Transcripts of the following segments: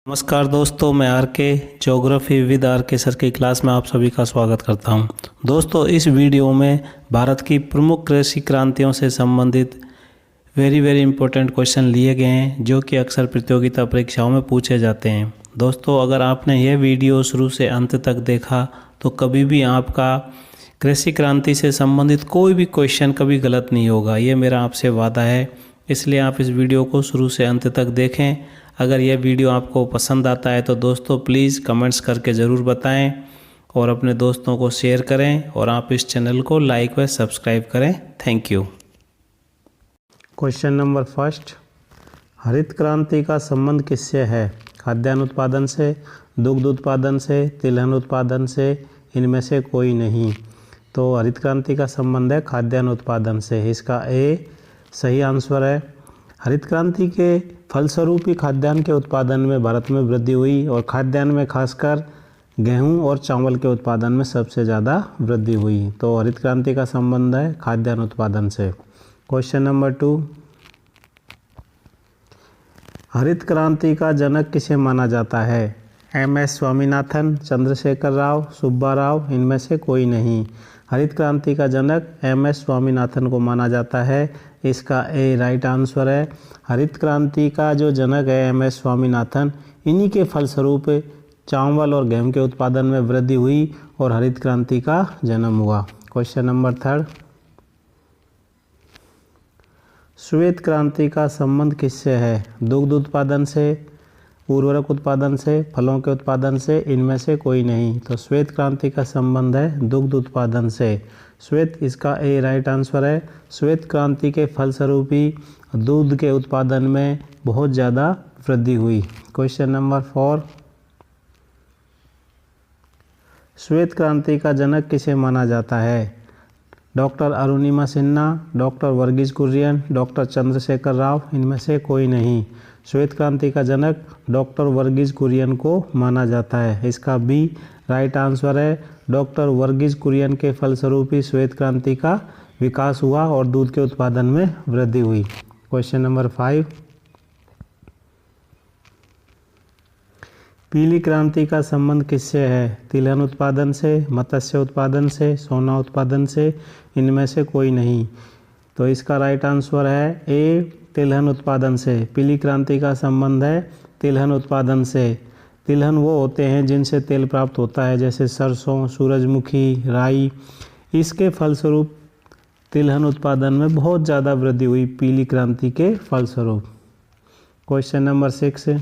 नमस्कार दोस्तों, मैं आर के ज्योग्राफी विद आर के सर की क्लास में आप सभी का स्वागत करता हूं। दोस्तों, इस वीडियो में भारत की प्रमुख कृषि क्रांतियों से संबंधित वेरी इंपॉर्टेंट क्वेश्चन लिए गए हैं जो कि अक्सर प्रतियोगिता परीक्षाओं में पूछे जाते हैं। दोस्तों, अगर आपने यह वीडियो शुरू से अंत तक देखा तो कभी भी आपका कृषि क्रांति से संबंधित कोई भी क्वेश्चन कभी गलत नहीं होगा, ये मेरा आपसे वादा है। इसलिए आप इस वीडियो को शुरू से अंत तक देखें। अगर यह वीडियो आपको पसंद आता है तो दोस्तों प्लीज़ कमेंट्स करके ज़रूर बताएं और अपने दोस्तों को शेयर करें और आप इस चैनल को लाइक व सब्सक्राइब करें। Thank you. Question number first, हरित क्रांति का संबंध किससे है? खाद्यान्न उत्पादन से, दुग्ध उत्पादन से, तिलहन उत्पादन से, इनमें से कोई नहीं। तो हरित क्रांति का संबंध है खाद्यान्न उत्पादन से। इसका ए सही आंसर है। हरित क्रांति के फलस्वरूप ही खाद्यान्न के उत्पादन में भारत में वृद्धि हुई और खाद्यान्न में खासकर गेहूं और चावल के उत्पादन में सबसे ज़्यादा वृद्धि हुई। तो हरित क्रांति का संबंध है खाद्यान्न उत्पादन से। क्वेश्चन नंबर 2, हरित क्रांति का जनक किसे माना जाता है? एम.एस. स्वामीनाथन, चंद्रशेखर राव, सुब्बा राव, इनमें से कोई नहीं। हरित क्रांति का जनक एम.एस. स्वामीनाथन को माना जाता है। इसका ए राइट आंसर है। हरित क्रांति का जो जनक है एम.एस. स्वामीनाथन, इन्हीं के फलस्वरूप चावल और गेहूं के उत्पादन में वृद्धि हुई और हरित क्रांति का जन्म हुआ। क्वेश्चन नंबर 3, श्वेत क्रांति का संबंध किससे है? दुग्ध उत्पादन से, उर्वरक उत्पादन से, फलों के उत्पादन से, इनमें से कोई नहीं। तो श्वेत क्रांति का संबंध है दुग्ध उत्पादन से। श्वेत, इसका ए राइट आंसर है। श्वेत क्रांति के फलस्वरूप ही दूध के उत्पादन में बहुत ज़्यादा वृद्धि हुई। क्वेश्चन नंबर 4, श्वेत क्रांति का जनक किसे माना जाता है? Doctor Arunima Sinha, doctor Verghese Kurien, doctor Chandrashekhar Rao, इनमें से कोई नहीं। श्वेत क्रांति का जनक डॉक्टर वर्गीज कुरियन को माना जाता है। इसका बी राइट आंसर है। डॉक्टर वर्गीज कुरियन के फलस्वरूप ही श्वेत क्रांति का विकास हुआ और दूध के उत्पादन में वृद्धि हुई। क्वेश्चन नंबर 5, पीली क्रांति का संबंध किससे है? तिलहन उत्पादन से, मत्स्य उत्पादन से, सोना उत्पादन से, इनमें से कोई नहीं। तो इसका राइट आंसर है ए तिलहन उत्पादन से। पीली क्रांति का संबंध है तिलहन उत्पादन से। तिलहन वो होते हैं जिनसे तेल प्राप्त होता है, जैसे सरसों, सूरजमुखी, राई। इसके फलस्वरूप तिलहन उत्पादन में बहुत ज़्यादा वृद्धि हुई पीली क्रांति के फलस्वरूप। क्वेश्चन नंबर 6,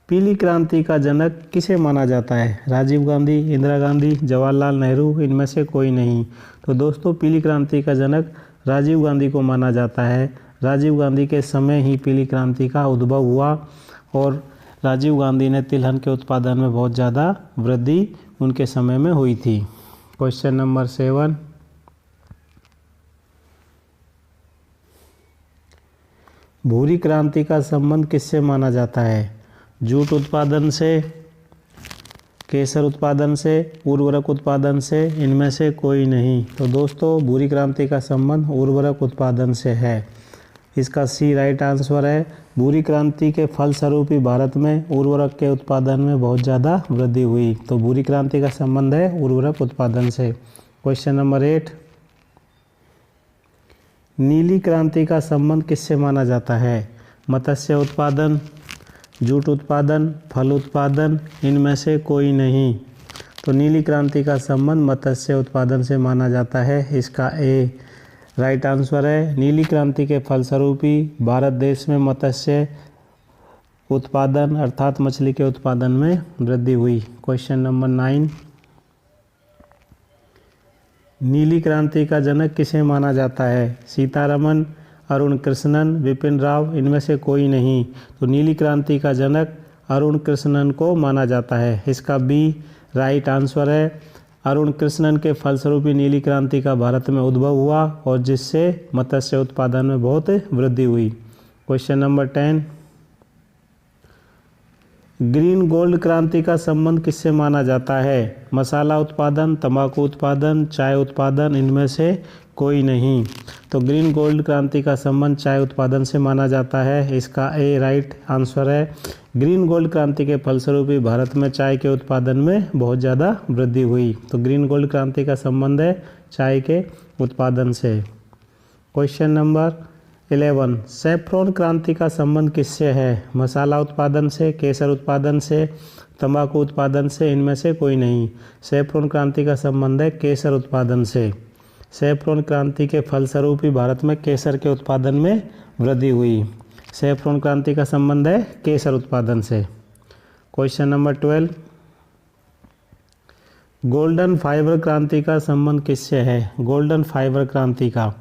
पीली क्रांति का जनक किसे माना जाता है? राजीव गांधी, इंदिरा गांधी, जवाहरलाल नेहरू, इनमें से कोई नहीं। तो दोस्तों, पीली क्रांति का जनक राजीव गांधी को माना जाता है। राजीव गांधी के समय ही पीली क्रांति का उद्भव हुआ और राजीव गांधी ने तिलहन के उत्पादन में बहुत ज़्यादा वृद्धि उनके समय में हुई थी। क्वेश्चन नंबर 7, भूरी क्रांति का संबंध किससे माना जाता है? जूट उत्पादन से, केसर उत्पादन से, उर्वरक उत्पादन से, इनमें से कोई नहीं। तो दोस्तों, भूरी क्रांति का संबंध उर्वरक उत्पादन से है। इसका सी राइट आंसर है। भूरी क्रांति के फलस्वरूप ही भारत में उर्वरक के उत्पादन में बहुत ज़्यादा वृद्धि हुई। तो भूरी क्रांति का संबंध है उर्वरक उत्पादन से। क्वेश्चन नंबर 8, नीली क्रांति का संबंध किससे माना जाता है? मत्स्य उत्पादन, जूट उत्पादन, फल उत्पादन, इनमें से कोई नहीं। तो नीली क्रांति का संबंध मत्स्य उत्पादन से माना जाता है। इसका ए राइट आंसर है। नीली क्रांति के फलस्वरूप ही भारत देश में मत्स्य उत्पादन अर्थात मछली के उत्पादन में वृद्धि हुई। क्वेश्चन नंबर 9, नीली क्रांति का जनक किसे माना जाता है? सीतारमन, अरुण कृष्णन, विपिन राव, इनमें से कोई नहीं। तो नीली क्रांति का जनक अरुण कृष्णन को माना जाता है। इसका बी राइट आंसर है। अरुण कृष्णन के फलस्वरूप ही नीली क्रांति का भारत में उद्भव हुआ और जिससे मत्स्य उत्पादन में बहुत वृद्धि हुई। क्वेश्चन नंबर 10, ग्रीन गोल्ड क्रांति का संबंध किससे माना जाता है? मसाला उत्पादन, तंबाकू उत्पादन, चाय उत्पादन, इनमें से कोई नहीं। तो ग्रीन गोल्ड क्रांति का संबंध चाय उत्पादन से माना जाता है। इसका ए राइट आंसर है। ग्रीन गोल्ड क्रांति के फलस्वरूप ही भारत में चाय के उत्पादन में बहुत ज़्यादा वृद्धि हुई। तो ग्रीन गोल्ड क्रांति का संबंध है चाय के उत्पादन से। क्वेश्चन नंबर 11, सैफ्रॉन क्रांति का संबंध किससे है? मसाला उत्पादन से, केसर उत्पादन से, तंबाकू उत्पादन से, इनमें से कोई नहीं। सैफ्रॉन क्रांति का संबंध है केसर उत्पादन से। सैफ्रॉन क्रांति के फलस्वरूप ही भारत में केसर के उत्पादन में वृद्धि हुई। सैफ्रॉन क्रांति का संबंध है केसर उत्पादन से। क्वेश्चन नंबर 12, गोल्डन फाइबर क्रांति का संबंध किससे है? गोल्डन फाइबर क्रांति का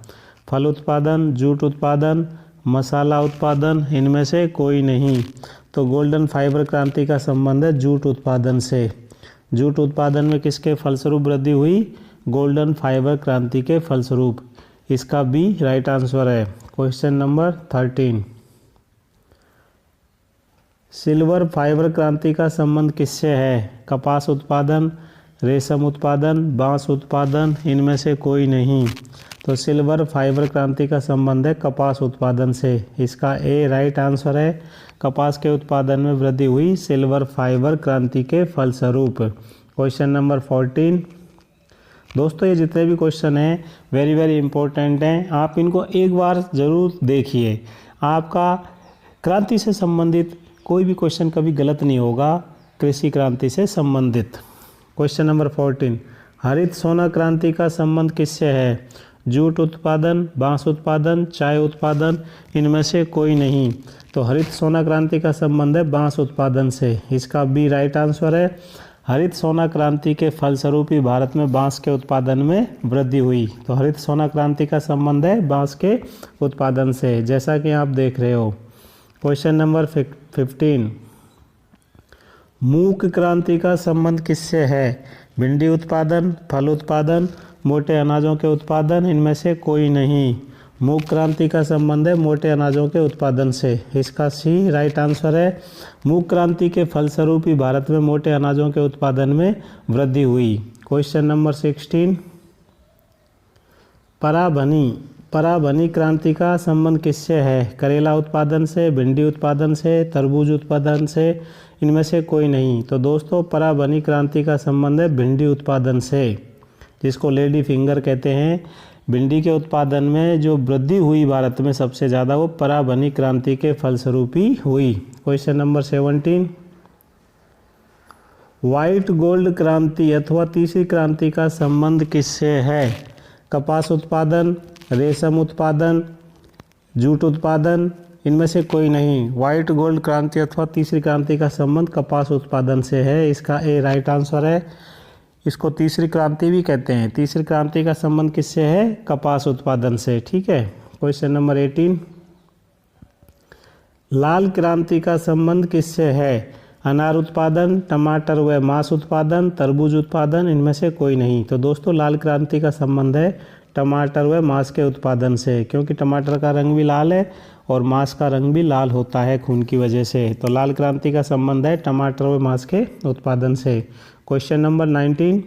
फल उत्पादन, जूट उत्पादन, मसाला उत्पादन, इनमें से कोई नहीं। तो गोल्डन फाइबर क्रांति का संबंध है जूट उत्पादन से। जूट उत्पादन में किसके फलस्वरूप वृद्धि हुई? गोल्डन फाइबर क्रांति के फलस्वरूप। इसका बी राइट आंसर है। क्वेश्चन नंबर 13, सिल्वर फाइबर क्रांति का संबंध किससे है? कपास उत्पादन, रेशम उत्पादन, बांस उत्पादन, इनमें से कोई नहीं। तो सिल्वर फाइबर क्रांति का संबंध है कपास उत्पादन से। इसका ए राइट आंसर है। कपास के उत्पादन में वृद्धि हुई सिल्वर फाइबर क्रांति के फलस्वरूप। क्वेश्चन नंबर 14, दोस्तों ये जितने भी क्वेश्चन हैं वेरी वेरी इंपॉर्टेंट हैं, आप इनको एक बार ज़रूर देखिए। आपका क्रांति से संबंधित कोई भी क्वेश्चन कभी गलत नहीं होगा, कृषि क्रांति से संबंधित। क्वेश्चन नंबर 14, हरित सोना क्रांति का संबंध किससे है? जूट उत्पादन, बांस उत्पादन, चाय उत्पादन, इनमें से कोई नहीं। तो हरित सोना क्रांति का संबंध है बांस उत्पादन से। इसका बी राइट आंसर है। हरित सोना क्रांति के फलस्वरूप ही भारत में बांस के उत्पादन में वृद्धि हुई। तो हरित सोना क्रांति का संबंध है बांस के उत्पादन से, जैसा कि आप देख रहे हो। क्वेश्चन नंबर 15, मूंग क्रांति का संबंध किससे है? भिंडी उत्पादन, फल उत्पादन, मोटे अनाजों के उत्पादन, इनमें से कोई नहीं। मूंग क्रांति का संबंध है मोटे अनाजों के उत्पादन से। इसका सी राइट आंसर है। मूंग क्रांति के फलस्वरूप ही भारत में मोटे अनाजों के उत्पादन में वृद्धि हुई। क्वेश्चन नंबर 16, पराभनी क्रांति का संबंध किससे है? करेला उत्पादन से, भिंडी उत्पादन से, तरबूज उत्पादन से, इनमें से कोई नहीं। तो दोस्तों पराभनी क्रांति का संबंध है भिंडी उत्पादन से, जिसको लेडी फिंगर कहते हैं। भिंडी के उत्पादन में जो वृद्धि हुई भारत में सबसे ज़्यादा, वो पराभनी क्रांति के फलस्वरूप ही हुई। क्वेश्चन नंबर 17, व्हाइट गोल्ड क्रांति अथवा तीसरी क्रांति का संबंध किससे है? कपास उत्पादन, रेशम उत्पादन, जूट उत्पादन, इनमें से कोई नहीं। व्हाइट गोल्ड क्रांति अथवा तीसरी क्रांति का संबंध कपास उत्पादन से है। इसका ए राइट आंसर है। इसको तीसरी क्रांति भी कहते हैं। तीसरी क्रांति का संबंध किससे है? कपास उत्पादन से। ठीक है। क्वेश्चन नंबर 18, लाल क्रांति का संबंध किससे है? अनार उत्पादन, टमाटर व मांस उत्पादन, तरबूज उत्पादन, इनमें से कोई नहीं। तो दोस्तों लाल क्रांति का संबंध है टमाटर व मांस के उत्पादन से, क्योंकि टमाटर का रंग भी लाल है और मांस का रंग भी लाल होता है खून की वजह से। तो लाल क्रांति का संबंध है टमाटर व मांस के उत्पादन से। क्वेश्चन नंबर 19,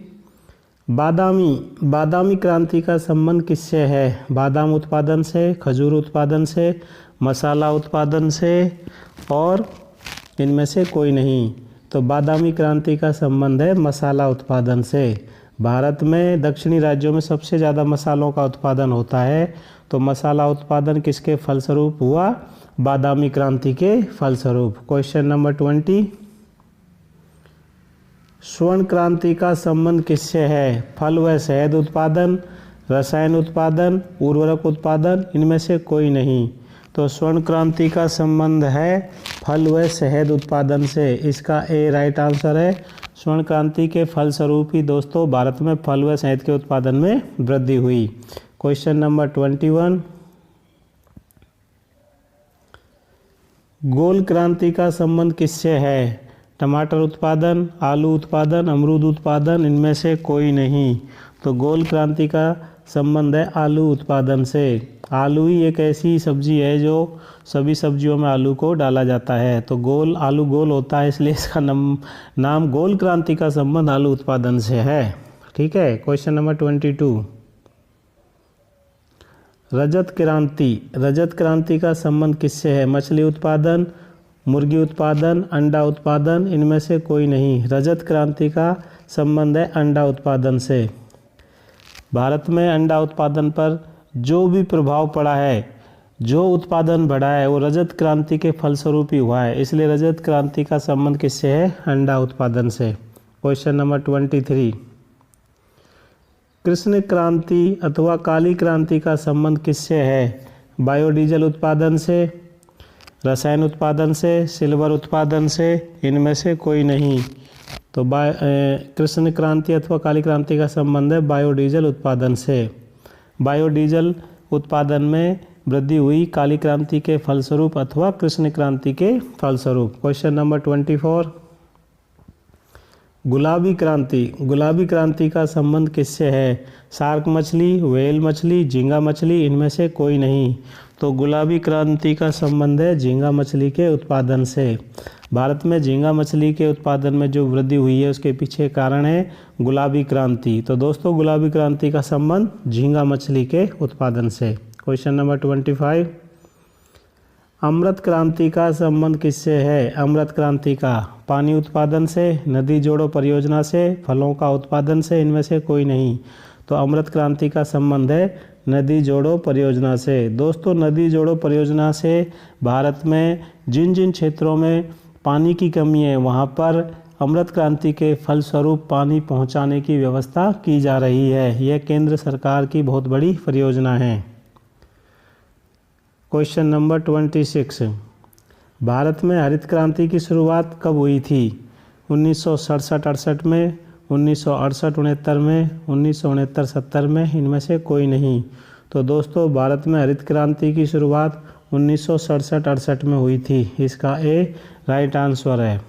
बादामी क्रांति का संबंध किससे है? बादाम उत्पादन से, खजूर उत्पादन से, मसाला उत्पादन से, और इनमें से कोई नहीं। तो बादामी क्रांति का संबंध है मसाला उत्पादन से। भारत में दक्षिणी राज्यों में सबसे ज़्यादा मसालों का उत्पादन होता है। तो मसाला उत्पादन किसके फलस्वरूप हुआ? बादामी क्रांति के फलस्वरूप। क्वेश्चन नंबर 20, स्वर्ण क्रांति का संबंध किससे है? फल व शहद उत्पादन, रसायन उत्पादन, उर्वरक उत्पादन, इनमें से कोई नहीं। तो स्वर्ण क्रांति का संबंध है फल व शहद उत्पादन से। इसका ए राइट आंसर है। स्वर्ण क्रांति के फलस्वरूप ही दोस्तों भारत में फल व शहद के उत्पादन में वृद्धि हुई। क्वेश्चन नंबर 21, गोल क्रांति का संबंध किससे है? टमाटर उत्पादन, आलू उत्पादन, अमरूद उत्पादन, इनमें से कोई नहीं। तो गोल क्रांति का संबंध है आलू उत्पादन से। आलू ही एक ऐसी सब्जी है जो सभी सब्जियों में आलू को डाला जाता है। तो आलू गोल होता है, इसलिए इसका नाम गोल क्रांति का संबंध आलू उत्पादन से है। ठीक है। क्वेश्चन नंबर 22, रजत क्रांति का संबंध किससे है? मछली उत्पादन, मुर्गी उत्पादन, अंडा उत्पादन, इनमें से कोई नहीं। रजत क्रांति का संबंध है अंडा उत्पादन से। भारत में अंडा उत्पादन पर जो भी प्रभाव पड़ा है, जो उत्पादन बढ़ा है, वो रजत क्रांति के फलस्वरूप ही हुआ है। इसलिए रजत क्रांति का संबंध किससे है? अंडा उत्पादन से। क्वेश्चन नंबर 23, कृष्ण क्रांति अथवा काली क्रांति का संबंध किससे है? बायोडीजल उत्पादन से, रसायन उत्पादन से, सिल्वर उत्पादन से, इनमें से कोई नहीं। तो कृष्ण क्रांति अथवा काली क्रांति का संबंध है बायोडीजल उत्पादन से। बायोडीजल उत्पादन में वृद्धि हुई काली क्रांति के फलस्वरूप अथवा कृष्ण क्रांति के फलस्वरूप। क्वेश्चन नंबर 24, गुलाबी क्रांति का संबंध किससे है? शार्क मछली, व्हेल मछली, झींगा मछली, इनमें से कोई नहीं। तो गुलाबी क्रांति का संबंध है झींगा मछली के उत्पादन से। भारत में झींगा मछली के उत्पादन में जो वृद्धि हुई है उसके पीछे कारण है गुलाबी क्रांति। तो दोस्तों गुलाबी क्रांति का संबंध झींगा मछली के उत्पादन से। क्वेश्चन नंबर 25, अमृत क्रांति का संबंध किससे है? अमृत क्रांति का पानी उत्पादन से, नदी जोड़ो परियोजना से, फलों का उत्पादन से, इनमें से कोई नहीं। तो अमृत क्रांति का संबंध है नदी जोड़ो परियोजना से। दोस्तों नदी जोड़ो परियोजना से भारत में जिन जिन क्षेत्रों में पानी की कमी है वहाँ पर अमृत क्रांति के फलस्वरूप पानी पहुँचाने की व्यवस्था की जा रही है। यह केंद्र सरकार की बहुत बड़ी परियोजना है। क्वेश्चन नंबर 26, भारत में हरित क्रांति की शुरुआत कब हुई थी? 1967-68 में, 1968-69 में, 1969-70 में, इनमें से कोई नहीं। तो दोस्तों भारत में हरित क्रांति की शुरुआत 1967-68 में हुई थी। इसका ए राइट आंसर है।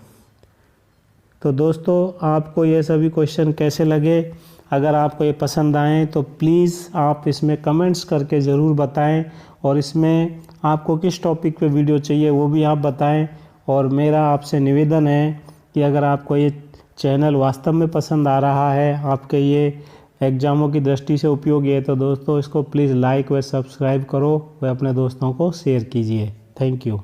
तो दोस्तों आपको ये सभी क्वेश्चन कैसे लगे? अगर आपको ये पसंद आए तो प्लीज़ आप इसमें कमेंट्स करके ज़रूर बताएं, और इसमें आपको किस टॉपिक पे वीडियो चाहिए वो भी आप बताएं। और मेरा आपसे निवेदन है कि अगर आपको ये चैनल वास्तव में पसंद आ रहा है, आपके ये एग्ज़ामों की दृष्टि से उपयोगी है, तो दोस्तों इसको प्लीज़ लाइक व सब्सक्राइब करो व अपने दोस्तों को शेयर कीजिए। Thank you.